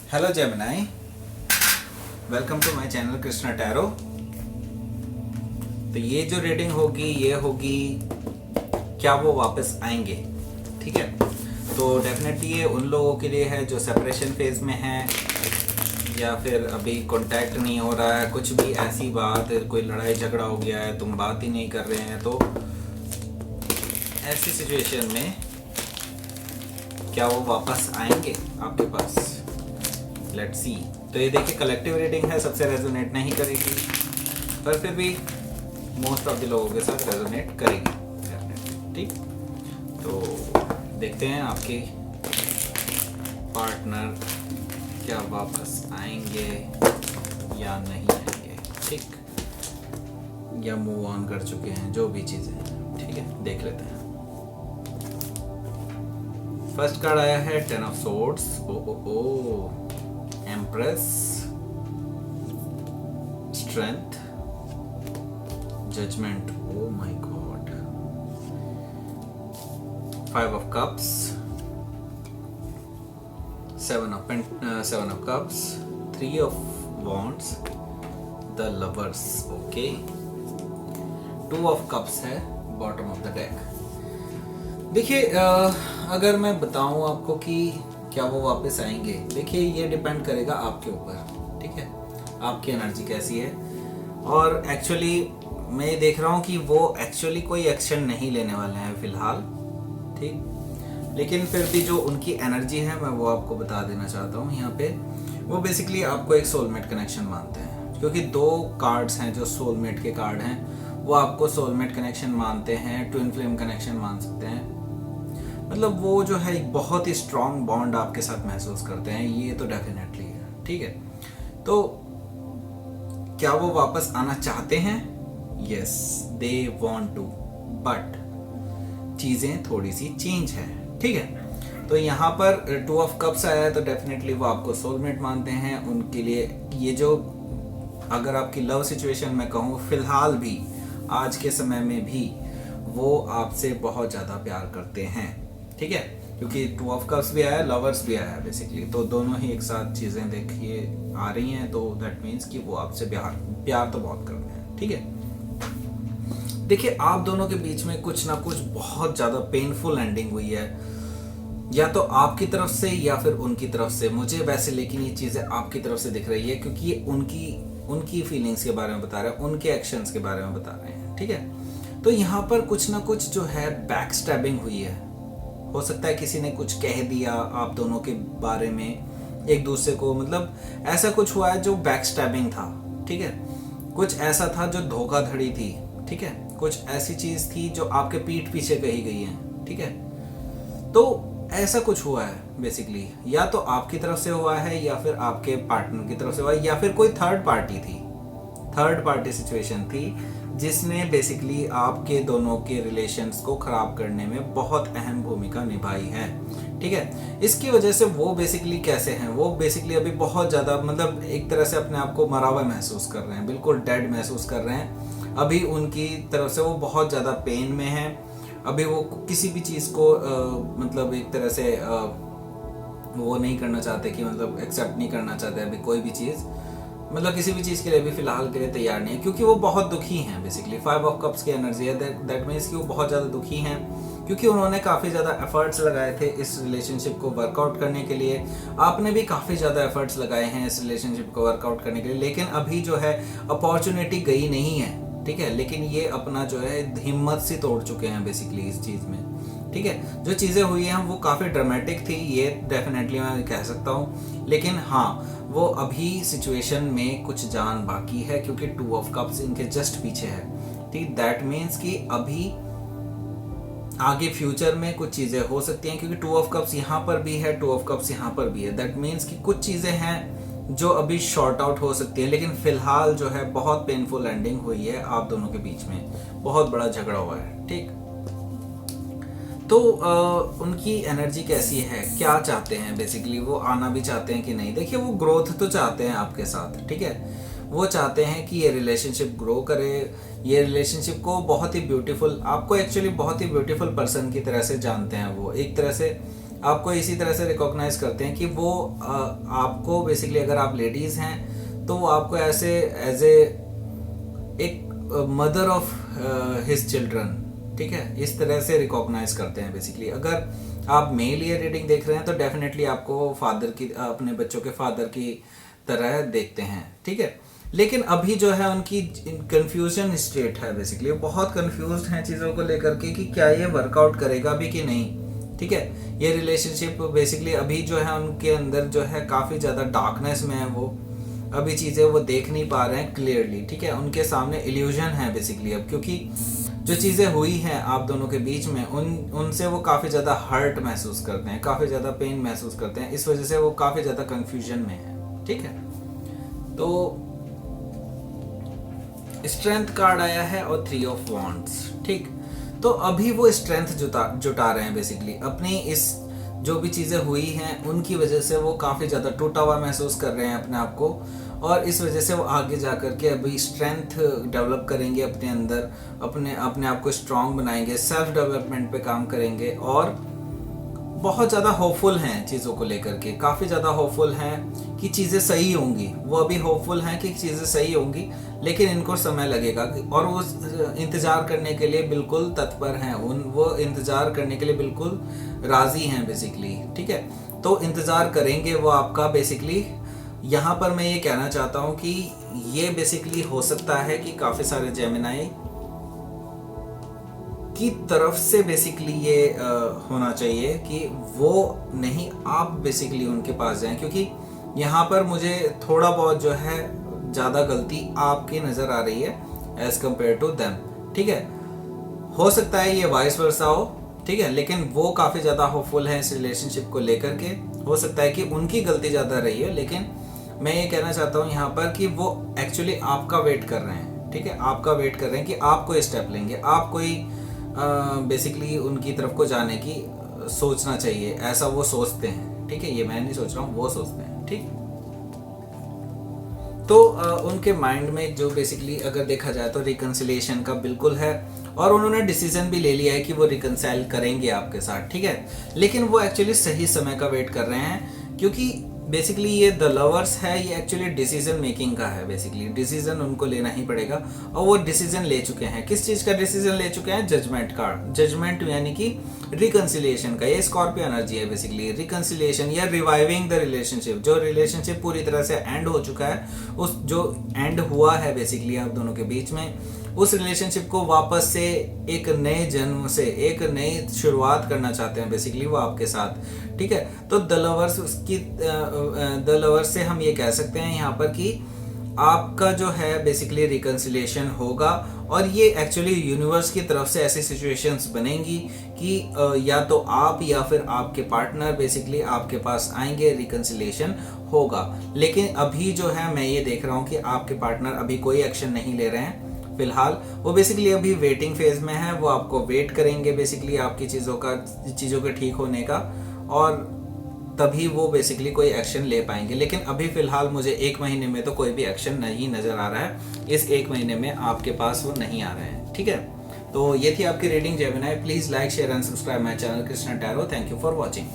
Hello Gemini, welcome to my channel Krishna tarot. तो ये जो रीडिंग होगी ये होगी क्या वो वापस आएंगे। ठीक है, तो डेफिनेटली ये उन लोगों के लिए है जो सेपरेशन फेज में है या फिर अभी कांटेक्ट नहीं हो रहा है, कुछ भी ऐसी बात, कोई लड़ाई झगड़ा हो गया है, तुम बात ही नहीं कर रहे हैं। तो ऐसी सिचुएशन में क्या वो वापस आएंगे आपके पास? Let's see. तो ये देखिए कलेक्टिव रीडिंग है, सबसे रेजोनेट नहीं करेगी पर फिर भी मोस्ट ऑफ द लोगों के साथ रेजोनेट करेगी डेफिनेटली। ठीक, तो देखते हैं आपके पार्टनर क्या वापस आएंगे या नहीं आएंगे। ठीक, या मूव ऑन कर चुके हैं, जो भी चीज़ें। ठीक है, देख लेते हैं। फर्स्ट कार्ड आया है 10 of swords. Oh empress, strength, judgment, oh my god, 5 of cups, 7 of cups, 3 of wands, the lovers। Okay, 2 of cups है बॉटम ऑफ द डेक। देखिए अगर मैं बताऊं आपको कि क्या वो वापस आएंगे, देखिए ये डिपेंड करेगा आपके ऊपर। ठीक है, आपकी एनर्जी कैसी है। और एक्चुअली मैं देख रहा हूँ कि वो एक्चुअली कोई एक्शन नहीं लेने वाले हैं फिलहाल। ठीक, लेकिन फिर भी जो उनकी एनर्जी है मैं वो आपको बता देना चाहता हूँ यहाँ पे। वो बेसिकली आपको एक सोलमेट कनेक्शन मानते हैं, क्योंकि 2 कार्ड्स हैं जो सोलमेट के कार्ड हैं, वो आपको सोलमेट कनेक्शन मानते हैं, ट्विन फ्लेम कनेक्शन मान सकते हैं। मतलब वो जो है एक बहुत ही स्ट्रॉन्ग बॉन्ड आपके साथ महसूस करते हैं, ये तो डेफिनेटली है। ठीक है, तो क्या वो वापस आना चाहते हैं? Yes, they want to, but चीज़ें थोड़ी सी चेंज है। ठीक है, तो यहाँ पर 2 ऑफ कप्स आया है, तो डेफिनेटली वो आपको सोलमेट मानते हैं। उनके लिए ये जो, अगर आपकी लव सिचुएशन में कहूँ फिलहाल भी, आज के समय में भी वो आपसे बहुत ज़्यादा प्यार करते हैं। ठीक है, क्योंकि 2 ऑफ कप्स भी आया, लवर्स भी आया बेसिकली, तो दोनों ही एक साथ चीज़ें देखिए आ रही हैं, तो दैट मीन्स कि वो आपसे प्यार तो बहुत करते हैं। ठीक है, देखिए आप दोनों के बीच में कुछ ना कुछ बहुत ज़्यादा पेनफुल एंडिंग हुई है, या तो आपकी तरफ से या फिर उनकी तरफ से, मुझे वैसे लेकिन ये चीज़ें आपकी तरफ से दिख रही है, क्योंकि ये उनकी फीलिंग्स के बारे में बता रहे हैं, उनके एक्शंस के बारे में बता रहे हैं। ठीक है, तो यहाँ पर कुछ ना कुछ जो है बैक स्टैबिंग हुई है। हो सकता है किसी ने कुछ कह दिया आप दोनों के बारे में एक दूसरे को, मतलब ऐसा कुछ हुआ है जो बैक स्टैबिंग था। ठीक है, कुछ ऐसा था जो धोखाधड़ी थी। ठीक है, कुछ ऐसी चीज़ थी जो आपके पीठ पीछे कही गई है। ठीक है, तो ऐसा कुछ हुआ है बेसिकली, या तो आपकी तरफ से हुआ है या फिर आपके पार्टनर की तरफ से हुआ है, या फिर कोई थर्ड पार्टी सिचुएशन थी जिसने बेसिकली आपके दोनों के रिलेशंस को खराब करने में बहुत अहम भूमिका निभाई है। ठीक है, इसकी वजह से वो बेसिकली कैसे हैं, वो बेसिकली अभी बहुत ज़्यादा, मतलब एक तरह से अपने आप को मरा हुआ महसूस कर रहे हैं, बिल्कुल डेड महसूस कर रहे हैं। अभी उनकी तरफ से वो बहुत ज़्यादा पेन में है। अभी वो किसी भी चीज़ को मतलब एक तरह से वो नहीं करना चाहते, कि मतलब एक्सेप्ट नहीं करना चाहते अभी कोई भी चीज़, मतलब किसी भी चीज़ के लिए भी फिलहाल के लिए तैयार नहीं है, क्योंकि वो बहुत दुखी हैं। बेसिकली 5 ऑफ कप्स की एनर्जी है, दैट मीन्स कि वो बहुत ज़्यादा दुखी हैं, क्योंकि उन्होंने काफ़ी ज़्यादा एफर्ट्स लगाए थे इस रिलेशनशिप को वर्कआउट करने के लिए। आपने भी काफ़ी ज़्यादा एफर्ट्स लगाए हैं इस रिलेशनशिप को वर्कआउट करने के लिए, लेकिन अभी जो है अपॉर्चुनिटी गई नहीं है। ठीक है, लेकिन ये अपना जो है हिम्मत सी तोड़ चुके हैं बेसिकली इस चीज़ में। ठीक है, जो चीज़ें हुई हैं वो काफ़ी ड्रामेटिक थी, ये डेफिनेटली मैं कह सकता हूँ, लेकिन हाँ वो अभी सिचुएशन में कुछ जान बाकी है, क्योंकि 2 ऑफ कप्स इनके जस्ट पीछे है। ठीक, दैट मीन्स कि अभी आगे फ्यूचर में कुछ चीज़ें हो सकती हैं, क्योंकि 2 ऑफ कप्स यहाँ पर भी है, 2 ऑफ कप्स यहाँ पर भी है। दैट मीन्स कि कुछ चीज़ें हैं जो अभी शॉर्ट आउट हो सकती है, लेकिन फिलहाल जो है बहुत पेनफुल एंडिंग हुई है आप दोनों के बीच में, बहुत बड़ा झगड़ा हुआ है। ठीक, तो उनकी एनर्जी कैसी है, क्या चाहते हैं बेसिकली, वो आना भी चाहते हैं कि नहीं? देखिए वो ग्रोथ तो चाहते हैं आपके साथ। ठीक है, वो चाहते हैं कि ये रिलेशनशिप ग्रो करे, ये रिलेशनशिप को बहुत ही ब्यूटीफुल, आपको एक्चुअली बहुत ही ब्यूटीफुल पर्सन की तरह से जानते हैं वो। एक तरह से आपको इसी तरह से रिकॉग्नाइज करते हैं कि वो आपको बेसिकली, अगर आप लेडीज हैं तो वो आपको ऐसे एज ए एक मदर ऑफ हिज चिल्ड्रन, ठीक है, इस तरह से रिकॉग्नाइज करते हैं बेसिकली। अगर आप मेल ये रीडिंग देख रहे हैं तो डेफिनेटली आपको फादर की, अपने बच्चों के फादर की तरह देखते हैं, ठीक है। लेकिन अभी जो है उनकी कंफ्यूजन स्टेट है बेसिकली, बहुत कंफ्यूज्ड हैं चीज़ों को लेकर के कि क्या ये वर्कआउट करेगा भी कि नहीं, ठीक है। ये रिलेशनशिप बेसिकली अभी जो है उनके अंदर जो है काफ़ी ज़्यादा डार्कनेस में है, वो अभी चीज़ें वो देख नहीं पा रहे हैं क्लियरली, ठीक है। उनके सामने इल्यूजन है बेसिकली अब, क्योंकि जो चीज़ें हुई हैं आप दोनों के बीच में उनसे वो काफ़ी ज़्यादा हर्ट महसूस करते हैं, काफ़ी ज़्यादा पेन महसूस करते हैं, इस वजह से वो काफ़ी ज़्यादा कंफ्यूजन में है, ठीक है। तो स्ट्रेंथ कार्ड आया है और 3 ऑफ वॉन्ड्स, ठीक। तो अभी वो स्ट्रेंथ जुटा रहे हैं बेसिकली, अपनी इस जो भी चीज़ें हुई हैं उनकी वजह से वो काफ़ी ज़्यादा टूटा हुआ महसूस कर रहे हैं अपने आप को, और इस वजह से वो आगे जा कर के अभी स्ट्रेंथ डेवलप करेंगे अपने अंदर, अपने आप को स्ट्रांग बनाएंगे, सेल्फ डेवलपमेंट पे काम करेंगे, और बहुत ज़्यादा होपफुल हैं चीज़ों को लेकर के, काफ़ी ज़्यादा होपफुल हैं कि चीज़ें सही होंगी। वो अभी होपफुल हैं कि चीज़ें सही होंगी, लेकिन इनको समय लगेगा, और वो इंतज़ार करने के लिए बिल्कुल तत्पर हैं, वो इंतज़ार करने के लिए बिल्कुल राज़ी हैं बेसिकली, ठीक है। तो इंतज़ार करेंगे वो आपका बेसिकली। यहाँ पर मैं ये कहना चाहता हूँ कि ये बेसिकली हो सकता है कि काफ़ी सारे जेमिनाई की तरफ से बेसिकली ये होना चाहिए कि वो नहीं, आप बेसिकली उनके पास जाएं, क्योंकि यहाँ पर मुझे थोड़ा बहुत जो है ज़्यादा गलती आपकी नज़र आ रही है एज कम्पेयर टू देम, ठीक है। हो सकता है ये वाइस वर्सा हो, ठीक है, लेकिन वो काफ़ी ज़्यादा होपफुल है इस रिलेशनशिप को लेकर के। हो सकता है कि उनकी गलती ज़्यादा रही है, लेकिन मैं ये कहना चाहता हूँ यहाँ पर कि वो एक्चुअली आपका वेट कर रहे हैं, ठीक है, आपका वेट कर रहे हैं कि आप कोई स्टेप लेंगे, आप कोई बेसिकली उनकी तरफ को जाने की सोचना चाहिए, ऐसा वो सोचते हैं, ठीक है। ये मैं नहीं सोच रहा हूँ, वो सोचते हैं, ठीक। तो उनके माइंड में जो बेसिकली अगर देखा जाए तो रिकंसिलिएशन का बिल्कुल है, और उन्होंने डिसीजन भी ले लिया है कि वो रिकंसाइल करेंगे आपके साथ, ठीक है। लेकिन वो एक्चुअली सही समय का वेट कर रहे हैं, क्योंकि बेसिकली ये द लवर्स है, ये एक्चुअली डिसीजन मेकिंग का है बेसिकली, डिसीजन उनको लेना ही पड़ेगा, और वो डिसीजन ले चुके हैं। किस चीज़ का डिसीजन ले चुके हैं? जजमेंट का, जजमेंट यानी कि रिकंसिलिएशन का। ये स्कॉर्पियो एनर्जी है बेसिकली, रिकंसिलिएशन या रिवाइविंग द रिलेशनशिप। जो रिलेशनशिप पूरी तरह से एंड हो चुका है, उस जो एंड हुआ है बेसिकली आप दोनों के बीच में, उस रिलेशनशिप को वापस से एक नए जन्म से, एक नई शुरुआत करना चाहते हैं बेसिकली वो आपके साथ, ठीक है। तो द लवर्स से हम ये कह सकते हैं यहाँ पर कि आपका जो है बेसिकली रिकंसिलिएशन होगा, और ये एक्चुअली यूनिवर्स की तरफ से ऐसी सिचुएशंस बनेंगी कि या तो आप या फिर आपके पार्टनर बेसिकली आपके पास आएंगे, रिकंसिलिएशन होगा। लेकिन अभी जो है मैं ये देख रहा हूँ कि आपके पार्टनर अभी कोई एक्शन नहीं ले रहे हैं फिलहाल, वो बेसिकली अभी वेटिंग फेज में है, वो आपको वेट करेंगे बेसिकली आपकी चीज़ों के ठीक होने का, और तभी वो बेसिकली कोई एक्शन ले पाएंगे। लेकिन अभी फिलहाल मुझे 1 महीने में तो कोई भी एक्शन नहीं नज़र आ रहा है, इस 1 महीने में आपके पास वो नहीं आ रहे हैं, ठीक है। तो ये थी आपकी reading Gemini. Please like, share and subscribe my channel Krishna tarot. Thank you for watching.